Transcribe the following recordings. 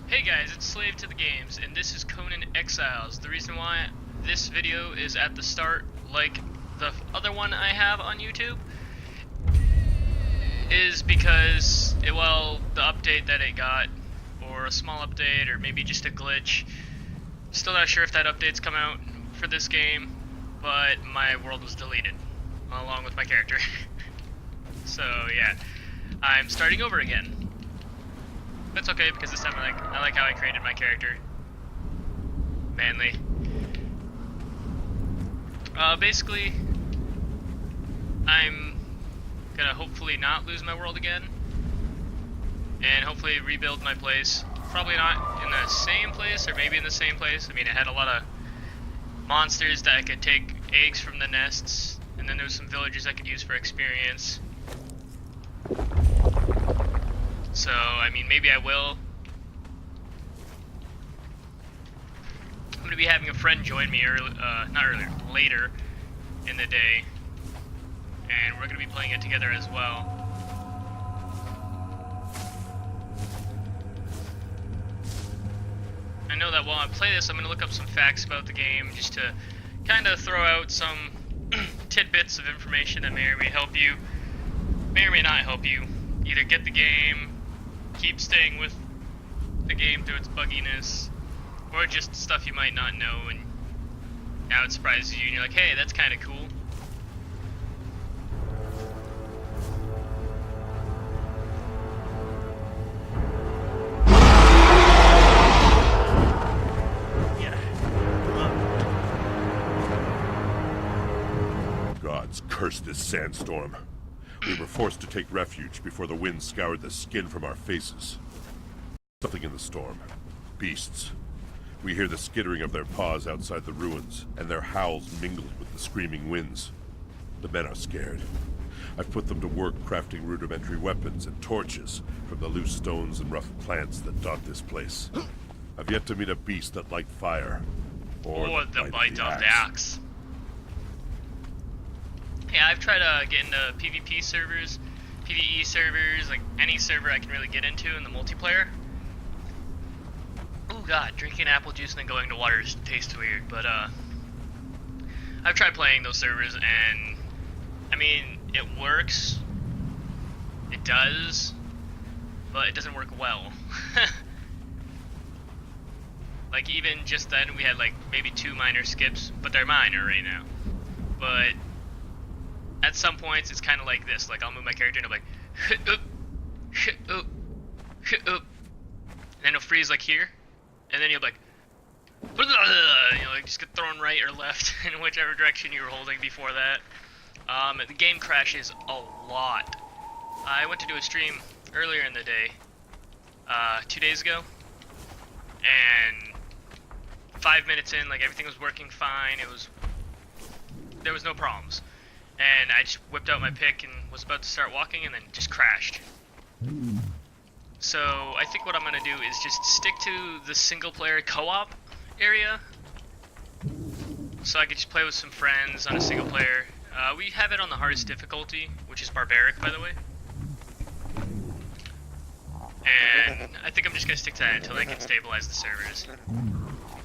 Hey guys, it's SlaveToTheGames, and this is Conan Exiles. The reason why this video is at the start, like the other one I have on YouTube, is because, the update that it got, or a small update, or maybe just a glitch. Still not sure if that update's come out for this game, but my world was deleted, along with my character. So yeah, I'm starting over again. That's okay, because this time I like how I created my character. Manly. Basically, I'm gonna hopefully not lose my world again, and hopefully rebuild my place. Probably not in the same place, or maybe in the same place. I mean, it had a lot of monsters that I could take eggs from the nests, and then there was some villagers I could use for experience. So, I mean, maybe I will. I'm going to be having a friend join me later in the day. And we're going to be playing it together as well. I know that while I play this, I'm going to look up some facts about the game just to kind of throw out some tidbits of information that may or may help you, may or may not help you either get the game, keep staying with the game through its bugginess, or just stuff you might not know and now it surprises you and you're like, hey, that's kind of cool. Gods curse this sandstorm. We were forced to take refuge before the wind scoured the skin from our faces. Something in the storm. Beasts. We hear the skittering of their paws outside the ruins, and their howls mingled with the screaming winds. The men are scared. I've put them to work crafting rudimentary weapons and torches from the loose stones and rough plants that dot this place. I've yet to meet a beast that liked fire. Or the bite of the axe. Yeah, I've tried to get into PvP servers, PvE servers, like any server I can really get into in the multiplayer. Oh god, drinking apple juice and then going to water tastes weird, but I've tried playing those servers and, I mean, it works, it does, but it doesn't work well. Like even just then we had like maybe 2 minor skips, but they're minor right now. But at some points, it's kind of like this. Like, I'll move my character and I'm like, and then it'll freeze like here, and then you'll be like, like just get thrown right or left in whichever direction you were holding before that. The game crashes a lot. I went to do a stream earlier in the day, 2 days ago, and 5 minutes in, like everything was working fine. There was no problems. And I just whipped out my pick and was about to start walking and then just crashed. So I think what I'm going to do is just stick to the single player co-op area. So I could just play with some friends on a single player. We have it on the hardest difficulty, which is barbaric, by the way. And I think I'm just going to stick to that until they can stabilize the servers.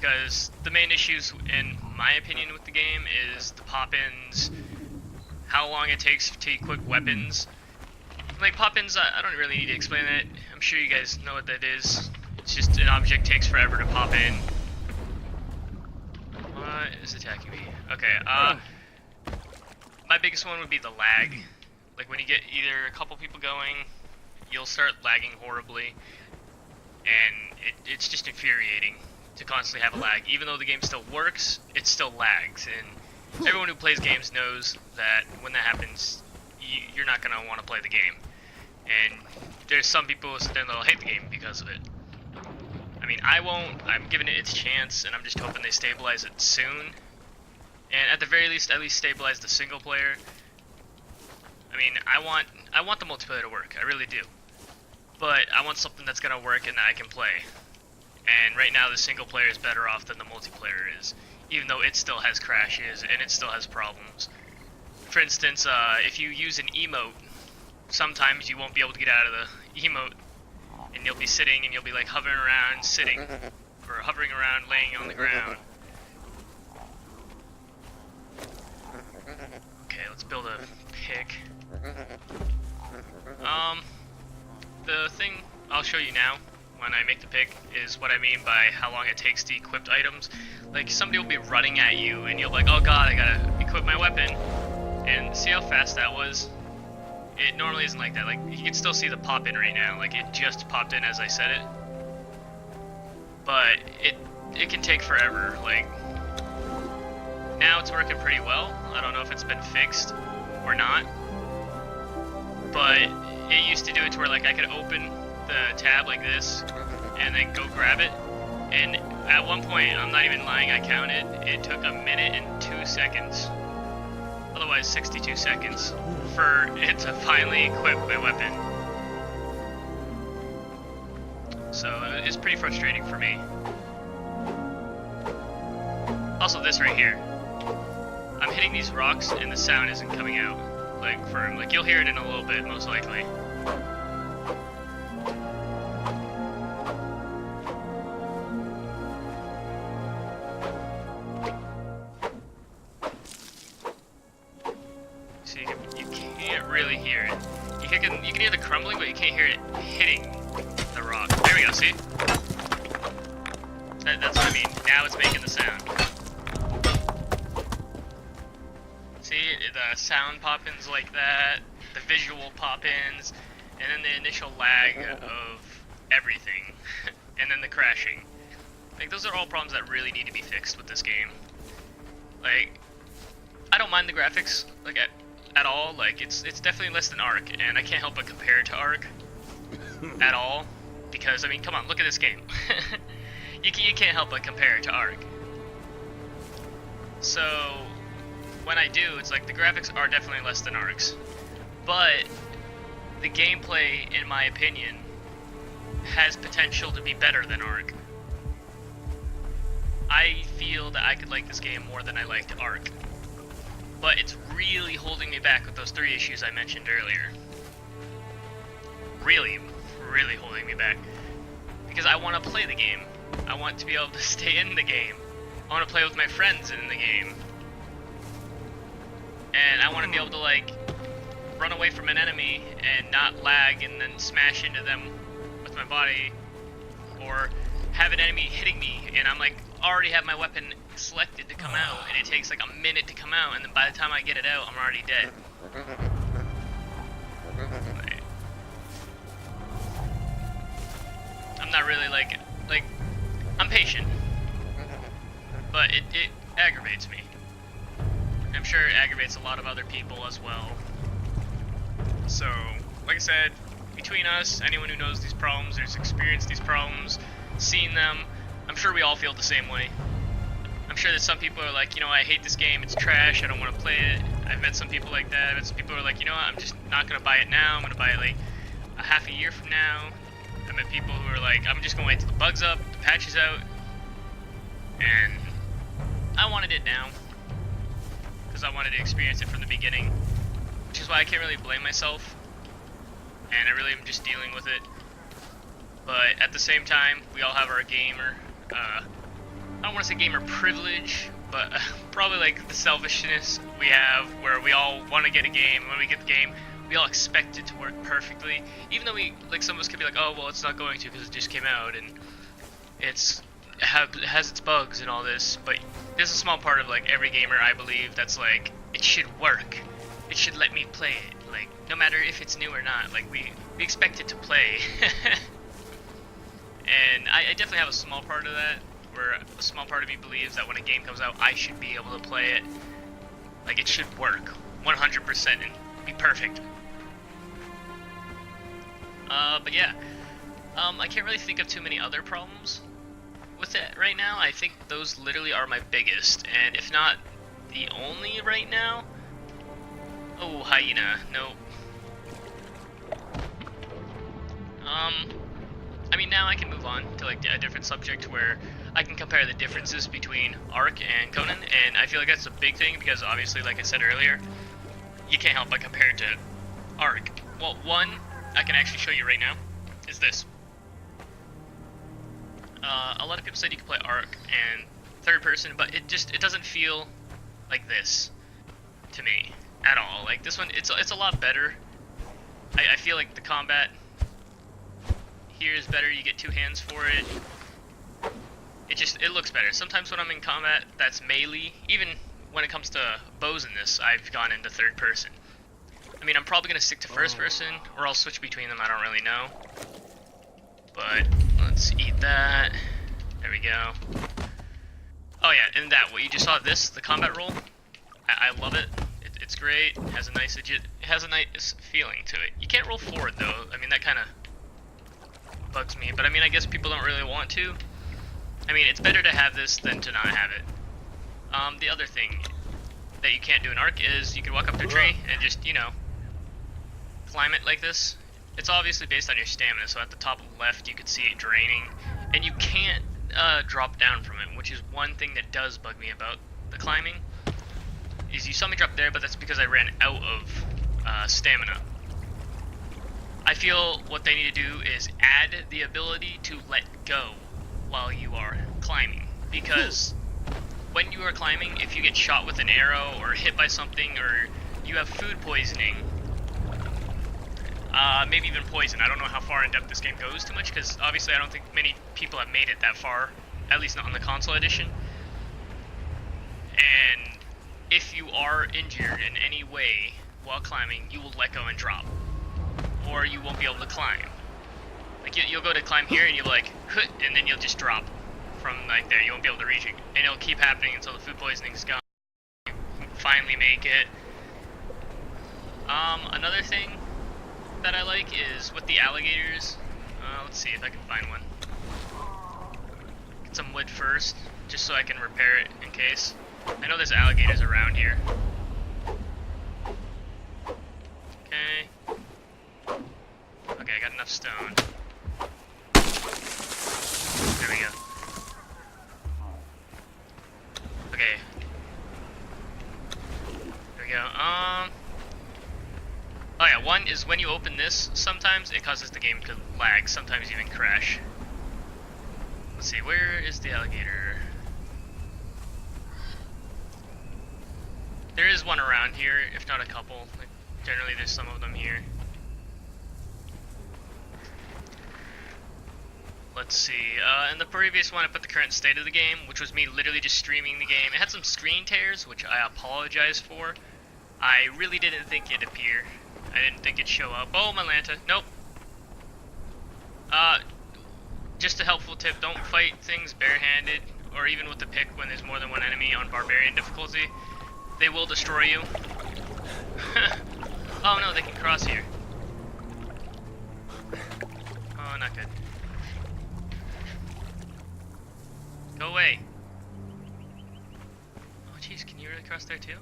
Because the main issues, in my opinion, with the game is the pop-ins, how long it takes to equip weapons. Like pop-ins, I don't really need to explain that. I'm sure you guys know what that is. It's just an object takes forever to pop in. What is attacking me? Okay, my biggest one would be the lag. Like when you get either a couple people going, you'll start lagging horribly. And it's just infuriating to constantly have a lag. Even though the game still works, it still lags. And everyone who plays games knows that when that happens, you're not going to want to play the game. And there's some people who sit there and they'll hate the game because of it. I mean, I won't. I'm giving it its chance, and I'm just hoping they stabilize it soon. And at the very least, at least stabilize the single player. I mean, I want the multiplayer to work. I really do. But I want something that's going to work and that I can play. And right now, the single player is better off than the multiplayer is, even though it still has crashes and it still has problems. For instance, if you use an emote, sometimes you won't be able to get out of the emote, and and you'll be sitting and you'll be like hovering around sitting, or hovering around laying on the ground. Okay, let's build a pick. The thing I'll show you now when I make the pick is what I mean by how long it takes to equip items. Like, somebody will be running at you and you'll be like, oh god, I gotta equip my weapon. And see how fast that was? It normally isn't like that. Like, you can still see the pop in right now. Like, it just popped in as I said it. But it can take forever. Like, now it's working pretty well. I don't know if it's been fixed or not. But it used to do it to where like I could open the tab like this and then go grab it. And at one point, I'm not even lying, I counted, it took 1 minute and 2 seconds. Otherwise 62 seconds for it to finally equip my weapon. So it's pretty frustrating for me. Also this right here. I'm hitting these rocks and the sound isn't coming out. Like you'll hear it in a little bit, most likely. So you can't really hear it. You can hear the crumbling, but you can't hear it hitting the rock. There we go, see? That's what I mean. Now it's making the sound. See, the sound pop-ins like that, the visual pop-ins, and then the initial lag of everything, and then the crashing. Like, those are all problems that really need to be fixed with this game. Like, I don't mind the graphics, like, at all. Like, it's definitely less than Ark, and I can't help but compare it to Ark at all, because, I mean, come on, look at this game. You can't help but compare it to Ark. So when I do, it's like the graphics are definitely less than Ark's, but the gameplay, in my opinion, has potential to be better than Ark. I feel that I could like this game more than I liked Ark, but it's really holding me back with those 3 issues I mentioned earlier. Really, really holding me back, because I want to play the game. I want to be able to stay in the game. I want to play with my friends in the game. And I want to be able to, like, run away from an enemy and not lag and then smash into them with my body. Or have an enemy hitting me and I'm, like, already have my weapon selected to come out. And it takes, like, a minute to come out. And then by the time I get it out, I'm already dead. I'm not really, like, I'm patient. But it aggravates me. I'm sure it aggravates a lot of other people as well. So, like I said, between us, anyone who knows these problems, who's experienced these problems, seen them, I'm sure we all feel the same way. I'm sure that some people are like, you know, I hate this game, it's trash, I don't want to play it. I've met some people like that. I've met some people who are like, you know what, I'm just not going to buy it now, I'm going to buy it like a half a year from now. I've met people who are like, I'm just going to wait till the bug's up, the patch is out, and I wanted it now. Because I wanted to experience it from the beginning, which is why I can't really blame myself, and I really am just dealing with it. But at the same time, we all have our gamer, I don't want to say gamer privilege, but probably like the selfishness we have, where we all want to get a game, and when we get the game, we all expect it to work perfectly, even though some of us could be like, oh, well, it's not going to because it just came out, and it has its bugs and all this, but there's a small part of like every gamer, I believe, that's like, it should work, it should let me play it, like, no matter if it's new or not, like, we expect it to play. And I definitely have a small part of that, where a small part of me believes that when a game comes out, I should be able to play it, like, it should work 100% and be perfect. But yeah, I can't really think of too many other problems with it right now. I think those literally are my biggest, and if not the only right now. Oh, hyena, no. I mean, now I can move on to like a different subject where I can compare the differences between Ark and Conan, and I feel like that's a big thing because obviously, like I said earlier, you can't help but compare it to Ark. Well, one I can actually show you right now is this. A lot of people said you could play Ark and third person, but it doesn't feel like this to me at all. Like this one, it's a lot better. I feel like the combat here is better. You get two hands for it. It looks better. Sometimes when I'm in combat that's melee, even when it comes to bows in this, I've gone into third person. I mean, I'm probably going to stick to first person, or I'll switch between them, I don't really know. But, let's eat that. There we go. Oh yeah, and that, what you just saw, this, the combat roll, I love it. It's great, it has a nice feeling to it. You can't roll forward though, I mean, that kind of bugs me, but I mean, I guess people don't really want to. I mean, it's better to have this than to not have it. The other thing that you can't do in Ark is you can walk up to a tree and just, you know, climb it like this. It's obviously based on your stamina, so at the top left you can see it draining, and you can't drop down from it, which is one thing that does bug me about the climbing. Is you saw me drop there, but that's because I ran out of stamina. I feel what they need to do is add the ability to let go while you are climbing, because when you are climbing, if you get shot with an arrow or hit by something, or you have food poisoning, maybe even poison. I don't know how far in depth this game goes too much, because obviously I don't think many people have made it that far, at least not on the console edition. And if you are injured in any way while climbing, you will let go and drop, or you won't be able to climb. Like you'll go to climb here and you'll like, and then you'll just drop from like there. You won't be able to reach it, and it'll keep happening until the food poisoning's gone. You finally make it. Another thing that I like is with the alligators. Let's see if I can find one. Get some wood first, just so I can repair it in case. I know there's alligators around here. Okay. Okay, I got enough stone. There we go. Okay. There we go. Oh yeah, one is when you open this, sometimes it causes the game to lag, sometimes even crash. Let's see, where is the alligator? There is one around here, if not a couple. Like, generally there's some of them here. Let's see, in the previous one I put the current state of the game, which was me literally just streaming the game. It had some screen tears, which I apologize for. I really didn't think it'd appear. I didn't think it'd show up. Oh, my Lanta. Nope. Just a helpful tip, don't fight things barehanded, or even with the pick when there's more than one enemy on Barbarian difficulty. They will destroy you. Oh no, they can cross here. Oh, not good. Go away. Oh jeez, can you really cross there too?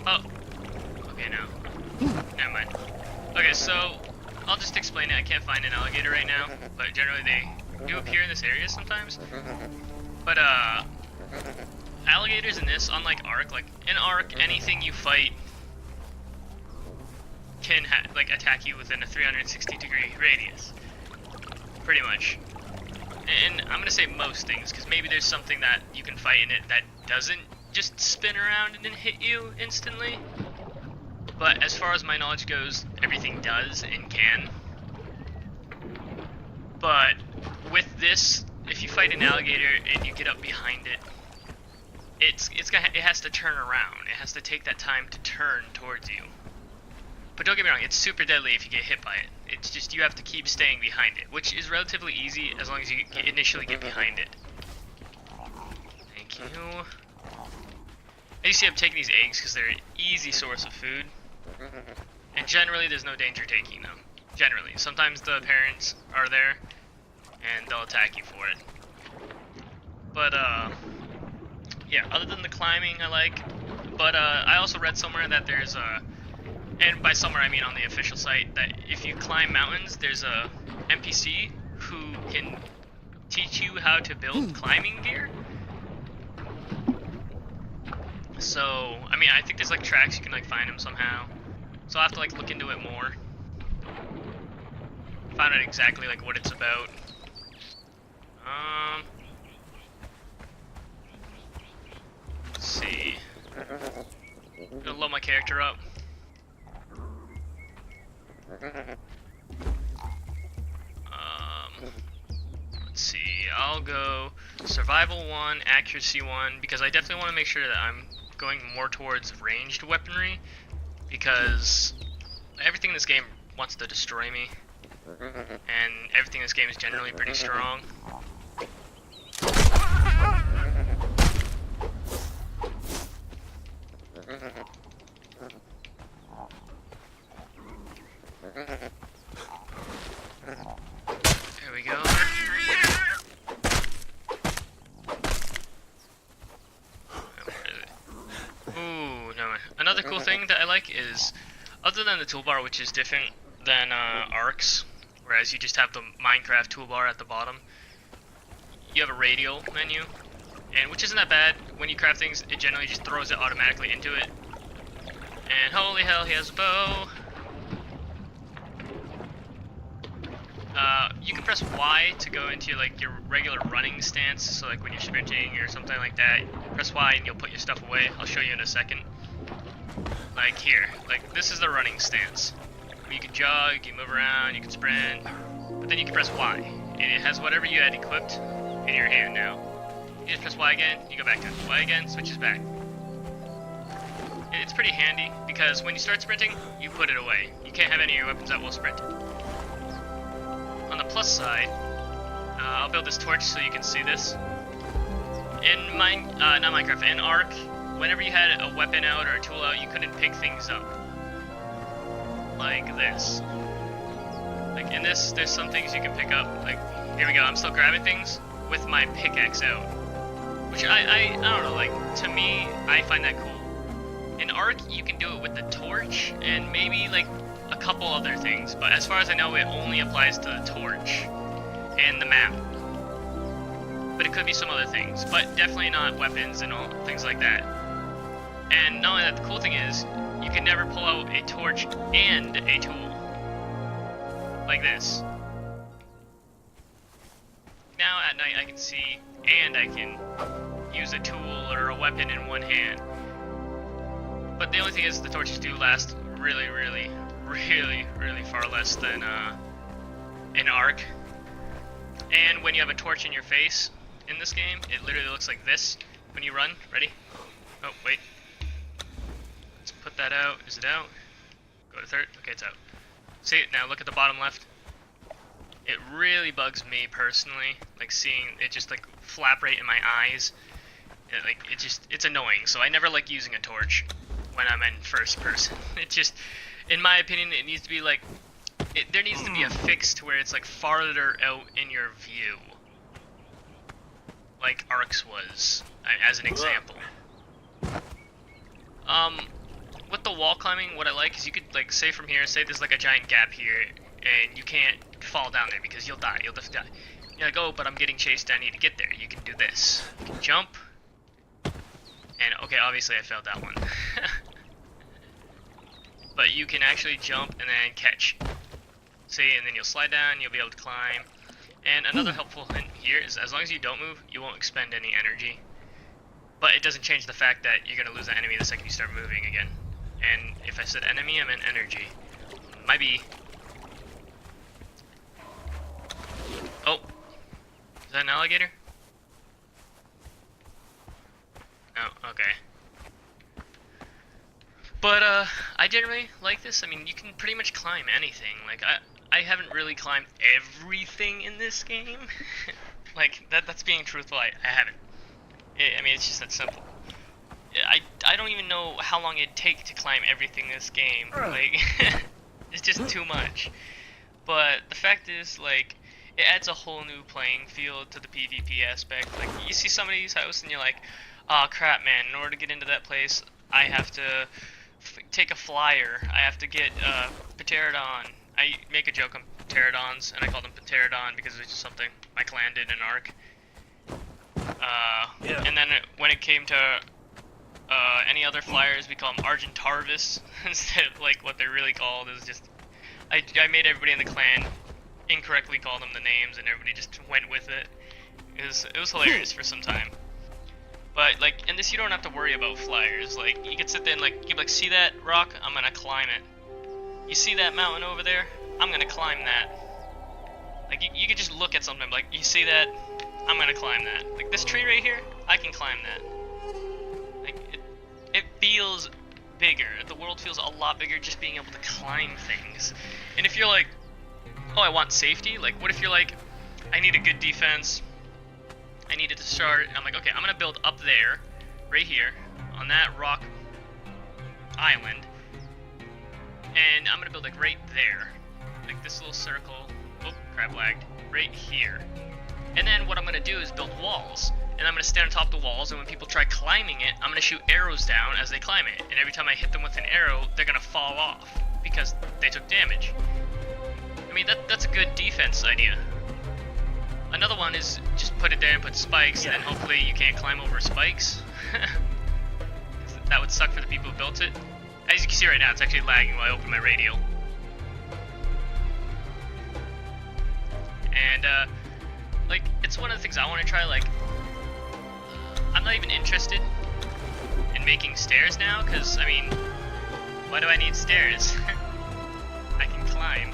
Oh. Okay, no. Never mind. Okay, so I'll just explain it. I can't find an alligator right now, but generally they do appear in this area sometimes. But alligators in this, unlike Ark, like in Ark, anything you fight can like attack you within a 360-degree radius, pretty much. And I'm gonna say most things, because maybe there's something that you can fight in it that doesn't just spin around and then hit you instantly. But as far as my knowledge goes, everything does and can. But with this, if you fight an alligator and you get up behind it, it has to turn around. It has to take that time to turn towards you. But don't get me wrong, it's super deadly if you get hit by it. It's just you have to keep staying behind it, which is relatively easy as long as you initially get behind it. Thank you. And you see I'm taking these eggs because they're an easy source of food. And generally there's no danger taking them. Generally. Sometimes the parents are there and they'll attack you for it. But yeah, other than the climbing I like. But I also read somewhere that there's a, and by somewhere I mean on the official site, that if you climb mountains, there's a NPC who can teach you how to build climbing gear. So, I mean, I think there's like tracks you can like find them somehow. So I'll have to like look into it more. found out exactly like what it's about. Let's see. I'm gonna load my character up. Let's see. I'll go survival 1, accuracy 1, because I definitely want to make sure that I'm going more towards ranged weaponry, because everything in this game wants to destroy me, and everything in this game is generally pretty strong. There we go. Ooh, no. Another cool thing that I like is, other than the toolbar, which is different than ARC's, whereas you just have the Minecraft toolbar at the bottom, you have a radial menu, and which isn't that bad. When you craft things, it generally just throws it automatically into it. And holy hell, he has a bow. You can press Y to go into like your regular running stance, so like when you're sprinting or something like that, press Y and you'll put your stuff away. I'll show you in a second. Like here, like this is the running stance. You can jog, you move around, you can sprint, but then you can press Y, and it has whatever you had equipped in your hand now. You just press Y again, you go back to it. Y again, switches back. It's pretty handy, because when you start sprinting, you put it away. You can't have any of your weapons that will sprint. On the plus side, I'll build this torch so you can see this. In not Minecraft, in Ark, whenever you had a weapon out or a tool out, you couldn't pick things up. Like this. Like in this, there's some things you can pick up. Like, here we go, I'm still grabbing things with my pickaxe out. Which I don't know, like, to me, I find that cool. In Ark, you can do it with the torch, and maybe, like, a couple other things, but as far as I know, it only applies to the torch and the map. But it could be some other things, but definitely not weapons and all things like that. And not only that, the cool thing is, you can never pull out a torch and a tool. Like this. Now at night I can see, and I can use a tool or a weapon in one hand. But the only thing is, the torches do last really far less than in Ark. And when you have a torch in your face in this game, it literally looks like this when you run. Ready? Oh, wait. Let's put that out. Is it out? Go to third. Okay, it's out. See, now look at the bottom left. It really bugs me personally, like seeing it just like flap right in my eyes. It's annoying, so I never like using a torch when I'm in first person. It just, in my opinion, it needs to be like, there needs to be a fix to where it's like farther out in your view. Like Ark's was, as an example. With the wall climbing, what I like is you could like say from here, say there's like a giant gap here, and you can't fall down there because you'll die, you'll just die. You're like, oh, but I'm getting chased, I need to get there. You can do this. You can jump. And, okay, obviously I failed that one. But you can actually jump and then catch. See, and then you'll slide down, you'll be able to climb. And another helpful hint here is as long as you don't move, you won't expend any energy. But it doesn't change the fact that you're going to lose the enemy the second you start moving again. And if I said enemy, I meant energy. Might be. Oh. Is that an alligator? Oh, okay. But, I generally like this. I mean, you can pretty much climb anything. Like, I haven't really climbed everything in this game. Like, that's being truthful, I haven't. I mean, it's just that simple. I don't even know how long it'd take to climb everything in this game. Like, it's just too much. But the fact is, like, it adds a whole new playing field to the PvP aspect. Like, you see somebody's house and you're like, oh crap, man, in order to get into that place, I have to take a flyer. I have to get Pterodon. I make a joke on Pterodons, and I call them Pterodon because it's just something my clan did in Ark. Yeah. And then when it came to any other flyers, we call them Argentarvis instead of like what they're really called. Is just I made everybody in the clan incorrectly called them the names, and everybody just went with it. It was hilarious for some time. But like in this, you don't have to worry about flyers. Like you can sit there and like you like, see that rock? I'm gonna climb it. You see that mountain over there? I'm gonna climb that. Like you could just look at something like, you see that? I'm gonna climb that. Like this tree right here, I can climb that. Like it feels bigger. The world feels a lot bigger just being able to climb things. And if you're like, oh, I want safety. Like what if you're like, I need a good defense. I need it to start. I'm like, okay, I'm gonna build up there, right here, on that rock island, and I'm gonna build like right there, like this little circle. Oh, crap, lagged. Right here. And then what I'm gonna do is build walls, and I'm gonna stand on top of the walls. And when people try climbing it, I'm gonna shoot arrows down as they climb it. And every time I hit them with an arrow, they're gonna fall off because they took damage. I mean, that's a good defense idea. Another one is just put it there and put spikes, and then hopefully you can't climb over spikes. That would suck for the people who built it. As you can see right now, it's actually lagging while I open my radial. And, like, it's one of the things I want to try. Like, I'm not even interested in making stairs now, because, I mean, why do I need stairs? I can climb.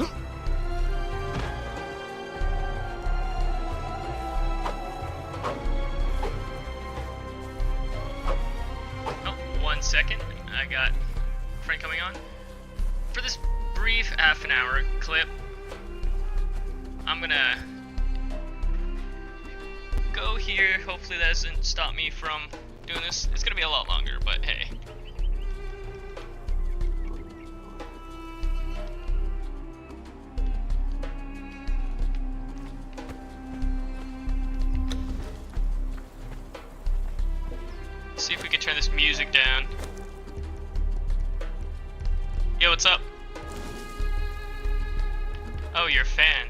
Oh, 1 second. I got a friend coming on. For this brief half an hour clip, I'm gonna go here. Hopefully that doesn't stop me from doing this. It's gonna be a lot longer, but hey. Let's see if we can turn this music down. Yo, what's up? Oh, you're a fan.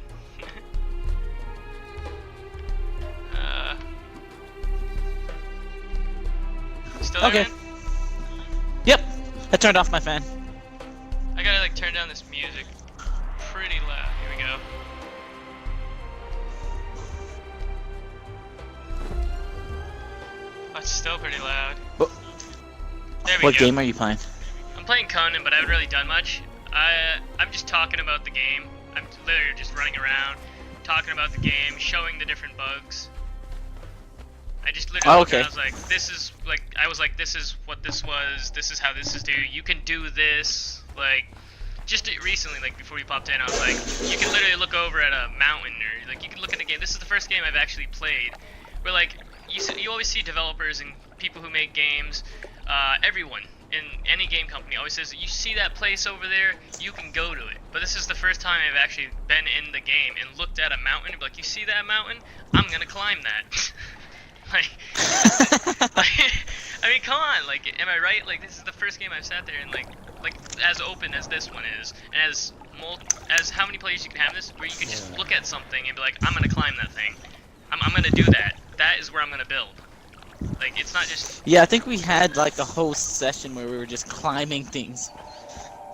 Still there, okay. man? Yep, I turned off my fan. I gotta like turn down this music pretty loud. Here we go. Oh, it's still pretty loud. What, There we what go. game are you playing? I'm playing Conan, but I haven't really done much. I'm just talking about the game. I'm literally just running around, talking about the game, showing the different bugs. I just literally looked at it, I was like, this is like, this is what this was, this is how this is do. You can do this, like, just recently, like before we popped in, I was like, you can literally look over at a mountain, or like you can look at a game. This is the first game I've actually played where like you always see developers and people who make games, everyone in any game company always says, you see that place over there, you can go to it. But this is the first time I've actually been in the game and looked at a mountain and be like, you see that mountain? I'm gonna climb that. Like, I mean, come on, like, am I right? Like, this is the first game I've sat there and like as open as this one is, and as how many players you can have this, where you can just look at something and be like, I'm gonna climb that thing. I'm gonna do that. That is where I'm gonna build. Like, it's not just... Yeah, I think we had like a whole session where we were just climbing things.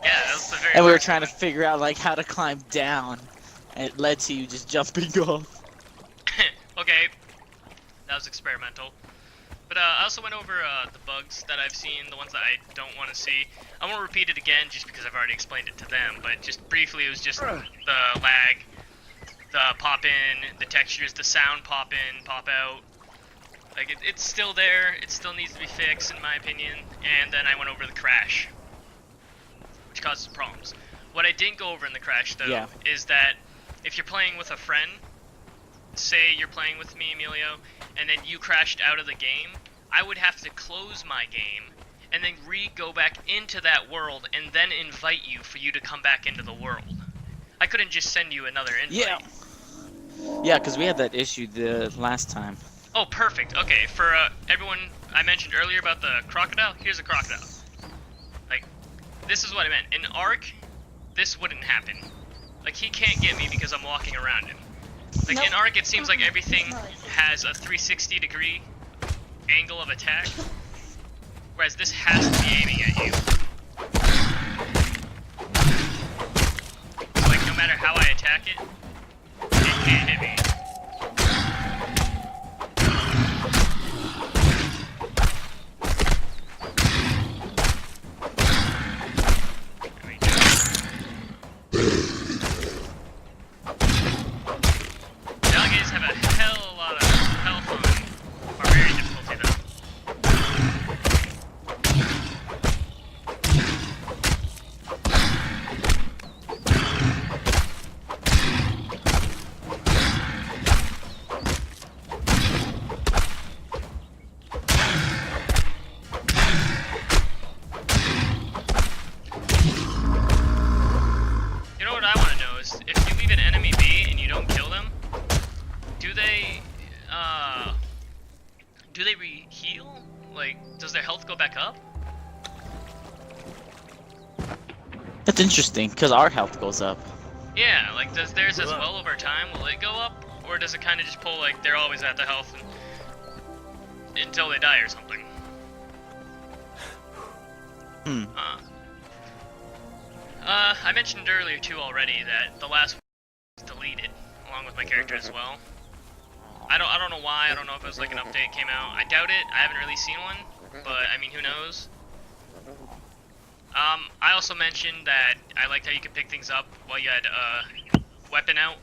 Yeah, that was the very And we were first trying one. to figure out like how to climb down, and it led to you just jumping off. Okay, that was experimental. But I also went over the bugs that I've seen, the ones that I don't want to see. I won't repeat it again just because I've already explained it to them, but just briefly, it was just the lag, the pop in, the textures, the sound pop in, pop out. Like, it's still there, it still needs to be fixed in my opinion, and then I went over the crash, which causes problems. What I didn't go over in the crash, though, is that if you're playing with a friend, say you're playing with me, Emilio, and then you crashed out of the game, I would have to close my game and then go back into that world and then invite you for you to come back into the world. I couldn't just send you another invite. Yeah, because we had that issue the last time. Oh, perfect. Okay, for everyone I mentioned earlier about the crocodile, here's a crocodile. Like, this is what I meant. In Ark, this wouldn't happen. Like, he can't get me because I'm walking around him. Like, in Ark, it seems like everything has a 360-degree angle of attack, whereas this has to be aiming at you. So, like, no matter how I attack it, can't hit me. Alligators have a hell of a lot of health on barbarian difficulty though. You know what I want to know is if you leave an enemy be and you don't kill them, do they re-heal? Like, does their health go back up? That's interesting, because our health goes up. Yeah, like does theirs as well over time? Will it go up? Or does it kind of just pull like they're always at the health until they die or something? Hmm. I mentioned earlier too already that the last one was deleted along with my character as well. I don't know why. I don't know if it was like an update came out. I doubt it. I haven't really seen one, but I mean, who knows? I also mentioned that I liked how you could pick things up while you had weapon out,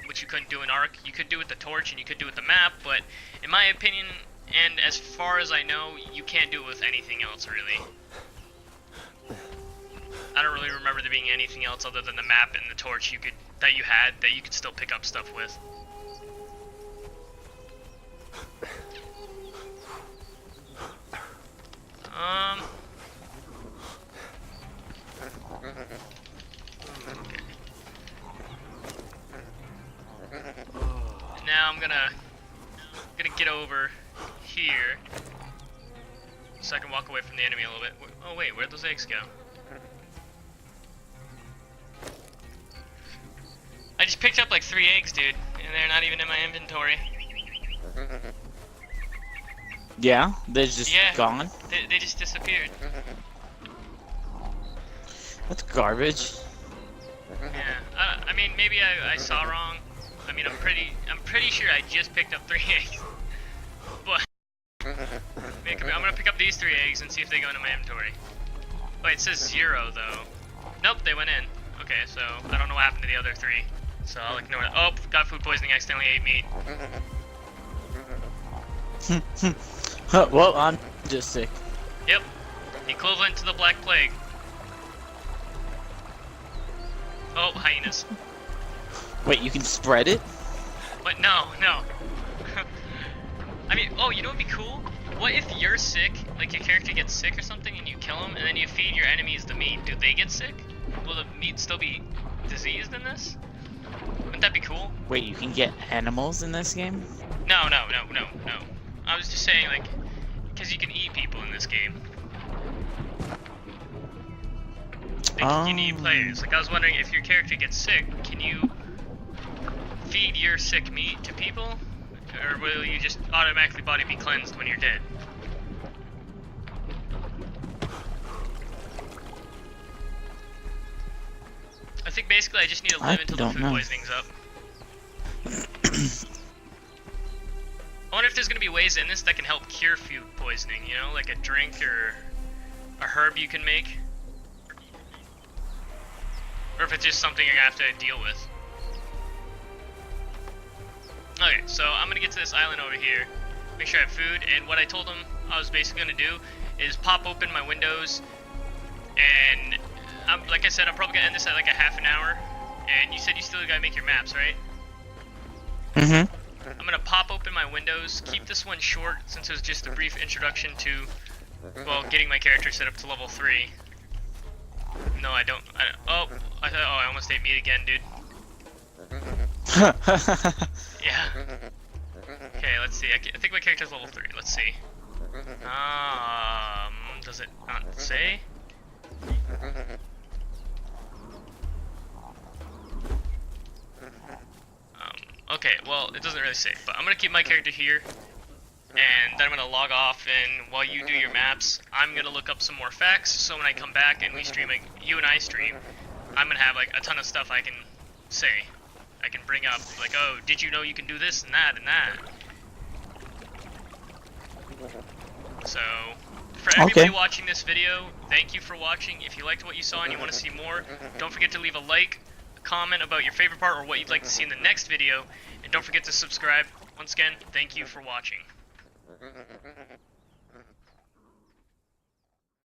which you couldn't do in Arc. You could do with the torch and you could do with the map, but in my opinion, and as far as I know, you can't do it with anything else really. I don't really remember there being anything else other than the map and the torch you could still pick up stuff with. Now I'm gonna get over here so I can walk away from the enemy a little bit. Oh wait, where'd those eggs go? I just picked up like 3 eggs, dude, and they're not even in my inventory. Yeah? They're just gone? They just disappeared. That's garbage. Yeah, I mean, maybe I saw wrong. I mean, I'm pretty sure I just picked up 3 eggs. But I'm gonna pick up these 3 eggs and see if they go into my inventory. Wait, it says 0 though. Nope, they went in. Okay, so I don't know what happened to the other 3. So I'll ignore that. Oh, got food poisoning, accidentally ate meat. Well, I'm just sick. Yep, equivalent to the Black Plague. Oh, hyenas. Wait, you can spread it? What? No. I mean, oh, you know what'd be cool? What if you're sick, like your character gets sick or something, and you kill him, and then you feed your enemies the meat? Do they get sick? Will the meat still be diseased in this? Wouldn't that be cool? Wait, you can get animals in this game? No. I was just saying, like, because you can eat people in this game. Like, you need players. Like, I was wondering if your character gets sick, can you feed your sick meat to people? Or will you just automatically body be cleansed when you're dead? I think basically I just need to live until the food poisoning's up. I wonder if there's gonna be ways in this that can help cure food poisoning, you know, like a drink or a herb you can make. Or if it's just something you're gonna have to deal with. Okay, so I'm gonna get to this island over here, make sure I have food, and what I told him I was basically gonna do is pop open my windows, and like I said, I'm probably gonna end this at like a half an hour, and you said you still gotta make your maps, right? Mm-hmm. I'm gonna pop open my windows, keep this one short since it was just a brief introduction to, well, getting my character set up to level 3. No, I don't I almost ate meat again, dude. Yeah. Okay, let's see. I think my character's level 3. Let's see. Does it not say? Okay, well, it doesn't really say, but I'm gonna keep my character here, and then I'm gonna log off, and while you do your maps, I'm gonna look up some more facts, so when I come back and we stream, like, you and I stream, I'm gonna have, like, a ton of stuff I can say I can bring up, like, oh, did you know you can do this and that and that? So, for everybody watching this video, thank you for watching. If you liked what you saw and you want to see more, don't forget to leave a like, a comment about your favorite part or what you'd like to see in the next video, and don't forget to subscribe. Once again, thank you for watching.